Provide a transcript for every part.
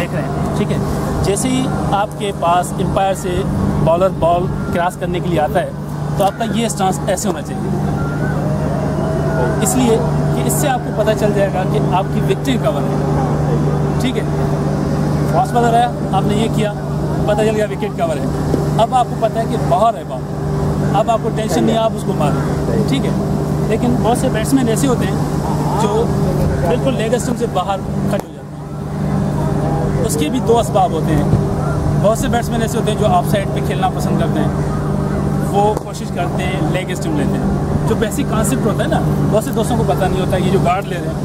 देख रहे हैं, ठीक है। जैसे ही आपके पास एम्पायर से बॉलर बॉल क्रॉस करने के लिए आता है तो आपका ये स्टांस ऐसे होना चाहिए, इसलिए कि इससे आपको पता चल जाएगा कि आपकी विकेट कवर है, ठीक है। फास्ट बॉलर आया, आपने ये किया, पता चल गया विकेट कवर है। अब आपको पता है कि बाहर है बॉल, अब आपको टेंशन नहीं है, आप उसको मारें, ठीक है। लेकिन बहुत से बैट्समैन ऐसे होते हैं जो बिल्कुल लेग स्टंप से बाहर खड़े हो जाते हैं। उसके भी दो असबाब होते हैं। बहुत से बैट्समैन ऐसे होते हैं जो ऑफ साइड पे खेलना पसंद करते हैं, वो कोशिश करते हैं लेग स्टंप लेते हैं। जो बेसिक कॉन्सेप्ट होता है ना, बहुत से दोस्तों को पता नहीं होता। ये जो गार्ड ले रहे हैं,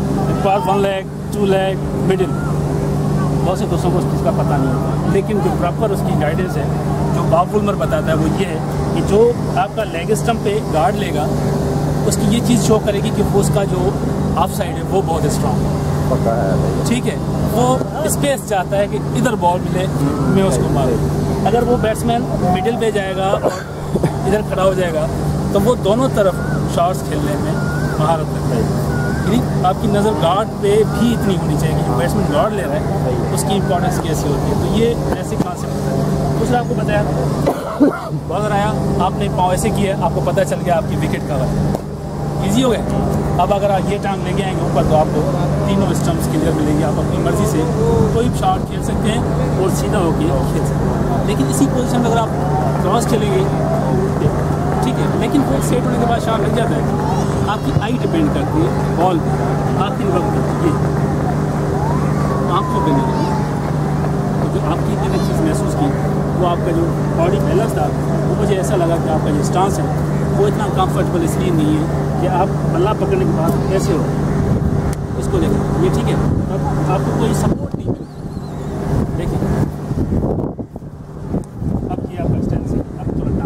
पास 1 लेग 2 लेग मिडिल, बहुत से दोस्तों को उस चीज़ का पता नहीं होता। लेकिन जो प्रॉपर उसकी गाइडेंस है, जो बॉब वुलमर बताता है, वो ये है कि जो आपका लेग स्टंप पे गार्ड लेगा उसकी ये चीज़ शो करेगी कि वो उसका जो ऑफ साइड है वो बहुत स्ट्रॉन्ग पता है, ठीक है। वो स्पेस चाहता है कि इधर बॉल मिले, मैं उसको मारूं। अगर वो बैट्समैन मिडिल पे जाएगा और इधर खड़ा हो जाएगा तो वो दोनों तरफ शॉट्स खेलने में महारत रखता है। यानी आपकी नज़र गार्ड पे भी इतनी होनी चाहिए कि जो बैट्समैन गार्ड ले रहा है उसकी इंपॉर्टेंस कैसी होती है। तो ये बेसिक कॉन्सेप्ट होता है। दूसरा आपको बताया, बॉलर आया, आपने पाँव ऐसे किया, आपको पता चल गया आपकी विकेट कवर है, ईजी हो गया। अब अगर आप ये टांग लेके आएंगे ऊपर तो आपको तीनों स्टंप्स क्लियर मिलेंगे। आप अपनी मर्ज़ी से कोई शॉट खेल सकते हैं और सीधा होकर खेल सकते हैं। लेकिन इसी पोजीशन में अगर आप क्रॉस खेलेंगे, ठीक है, लेकिन फिर सेट होने के बाद शॉट लग जाता है। आपकी आई डिपेंड करती है बॉल आखिरी वक्त ये आँखों पर नहीं, तो जो आपकी इतनी चीज़ महसूस की वो आपका जो बॉडी बैलेंस था, वो मुझे ऐसा लगा कि आपका जो स्टांस है वो इतना कंफर्टेबल इसलिए नहीं है कि आप बल्ला पकड़ने के बाद कैसे हो इसको देखें, ये ठीक है। अब आपको कोई सपोर्ट नहीं मिला, देखिए अब ये आपका स्टैंड है, अब तुरंत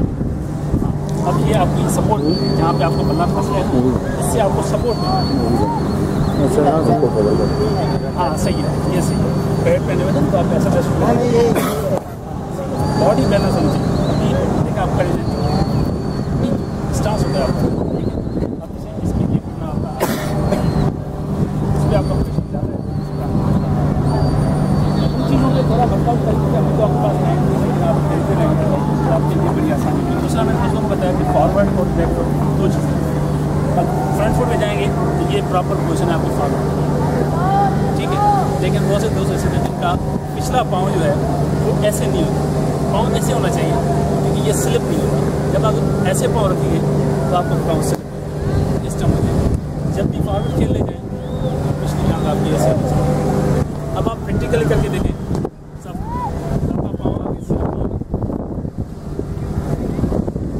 अब ये आपकी सपोर्ट जहाँ पे आपको बल्ला फंस गया इससे आपको सपोर्ट मिला। हाँ सही है, ये सही है। पैड पहने हुए तो आप ऐसा बॉडी बैलेंस होनी चाहिए। देखा आप खड़े स्टांस होता है आपका, ठीक है। अब जैसे इसके लिए करना आपका इस पर आपका पोजिशन ज़्यादा है, उन चीज़ों पर थोड़ा बदलाव करके अभी तो आपके पास नहीं, लेकिन आप खेलते रहेंगे तो आपके लिए बड़ी आसानी है। दूसरा मैंने दोस्तों को बताया कि फॉरवर्ड और बैक फुट दो चीज़ें। अब फ्रंट फुट में जाएंगे तो ये प्रॉपर पोजिशन है आपकी फॉरवर्ड, ठीक है। लेकिन बहुत से दोस्त ऐसे हैं जिनका पिछला पाँव जो है वो ऐसे नहीं होता, पाँव ऐसे होना चाहिए क्योंकि ये स्लिप नहीं होता। जब आप ऐसे पाँव रखेंगे तो आपको पाँव स्लिप इस टाइम हो जाएगा। जब भी फॉरवर्ड खेलने जाएँ तो पिछली टांग आपकी ऐसे होनी चाहिए। अब आप प्रैक्टिकली करके देखें, सबका पाँव आगे स्लिप होगा,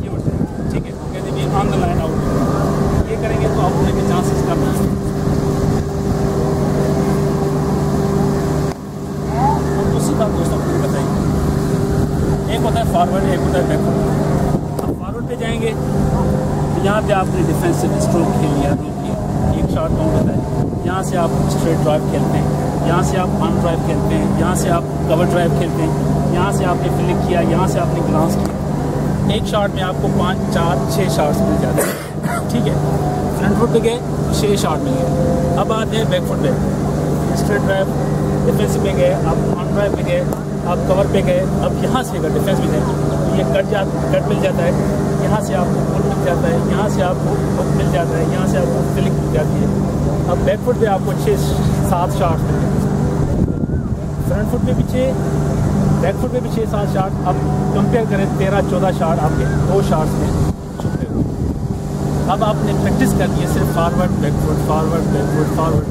ये हो जाएगा, ठीक है। कहते हैं कि ऑन द लाइन आउट, ये करेंगे तो आउट होने के चांसेस कम है। और दूसरी बात दोस्तों को बताइए, एक होता है फॉरवर्ड, एक होता है बैकवर्ड। अब फॉरवर्ड पे जाएंगे तो यहाँ पे आपने डिफेंसिव स्ट्रोक खेल लिया, रोक लिया, एक शॉट काउंट होता है। यहाँ से आप स्ट्रेट ड्राइव खेलते हैं, यहाँ से आप ऑन ड्राइव खेलते हैं, यहाँ से आप कवर ड्राइव खेलते हैं, यहाँ से आपने फ्लिक किया, यहाँ से आपने ग्लांस किया। एक शॉट में आपको 5 4 6 शॉट्स मिल जाते हैं, ठीक है। फ्रंट फुट पे गए 6 शॉट मिल गए। अब आते हैं बैक फुट पे, स्ट्रेट ड्राइव डिफेंसिव में गए, आप ऑन ड्राइव में गए, आप कवर पे गए। अब यहाँ से अगर डिफेंस में गए तो ये कट मिल जाता है, यहाँ से आपको पुल मिल जाता है, यहाँ से आपको हुक मिल जाता है, यहाँ से आपको फ्लिक मिल जाती है। अब बैक फुट पे आपको 6-7 शॉट्स मिल जाते हैं, फ्रंट फुट पे भी 6, बैक फुट पे भी 6-7 शॉट। अब कंपेयर करें 13-14 शॉट आपके 2 शॉट्स में छुपे हुए। अब आपने प्रैक्टिस करनी है सिर्फ forward backward, forward backward, forward.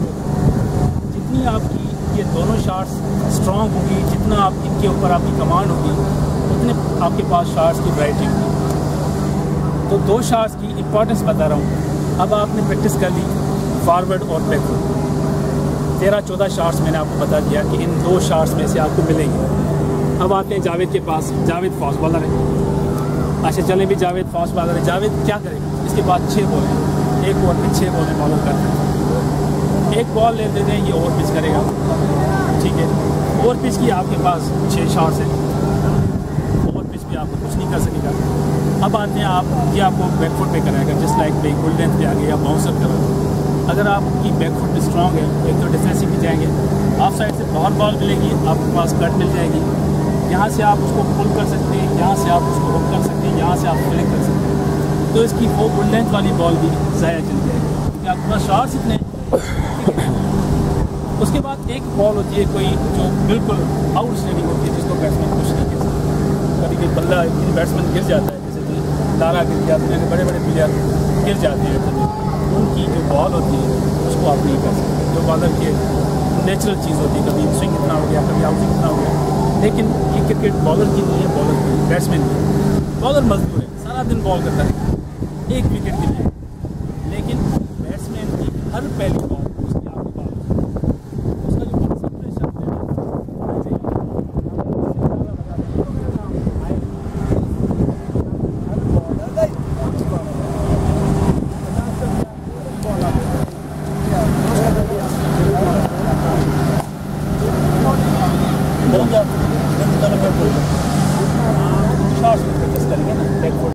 जितनी आपकी ये दोनों शॉट्स स्ट्रॉन्ग होगी, जितना आप इनके ऊपर आपकी कमांड होगी, उतने आपके पास शॉट्स की वैरायटी होगी। तो 2 शॉट्स की इंपॉर्टेंस बता रहा हूँ। अब आपने प्रैक्टिस कर ली फॉरवर्ड और बैकवर्ड, 13-14 शॉट्स मैंने आपको बता दिया कि इन 2 शॉट्स में से आपको मिलेंगे। अब आते हैं जावेद के पास। जावेद फास्ट बॉलर है, अच्छा चलें भी, जावेद फास्ट बॉलर है। जावेद क्या करेगा, इसके बाद 6 बॉल हैं, एक ओवर में 6 बॉलें बॉलर करते हैं। एक बॉल ले देते हैं, ये ओवर पिच करेगा, ठीक है। ओवर पिच की आपके पास 6 शॉट्स हैं, ओवर पिच भी आपको कुछ नहीं कर सकेगा। अब आते हैं आप, ये आपको बैक फुट पे कराएगा, जस्ट लाइक बिल्कुल लेंथ पे आ गया या बाउंसर करा। अगर आपकी बैक फुट स्ट्रॉन्ग है, एक तो डिफेंसिव भी जाएंगे, ऑफ साइड से बहुत बॉल मिलेगी, आपके पास कट मिल जाएगी, यहाँ से आप उसको पुल कर सकते हैं, यहाँ से आप उसको हुक कर सकते हैं, यहाँ से आप फिलिंग कर सकते हैं। तो इसकी वो फुल लेंथ वाली बॉल भी ज़ाया चल जाएगी क्योंकि आपके पास शॉट्स इतने हैं। उसके बाद एक बॉल होती है कोई जो बिल्कुल आउटस्टैंडिंग होती है, जिसको बैट्समैन कुछ नहीं कर सकते। कभी कोई बल्ला बैट्समैन गिर जाता है, जैसे कि लारा गिर गया, दुनिया के बड़े बड़े प्लेयर गिर जाते हैं, तो उनकी जो बॉल होती है उसको आप नहीं कर सकते। जो बॉलर के नेचुरल चीज़ होती है, कभी स्विंग इतना हो गया, कभी आउटिंग इतना हो गया। लेकिन ये क्रिकेट बॉलर की नहीं है, बॉलर की बैट्समैन की। बॉलर मजदूर है, सारा दिन बॉल करता है एक विकेट के लिए, लेकिन बैट्समैन की हर पहली बॉल उसकी आपकी बॉल, उसका जो कंसंट्रेशन है हो गया।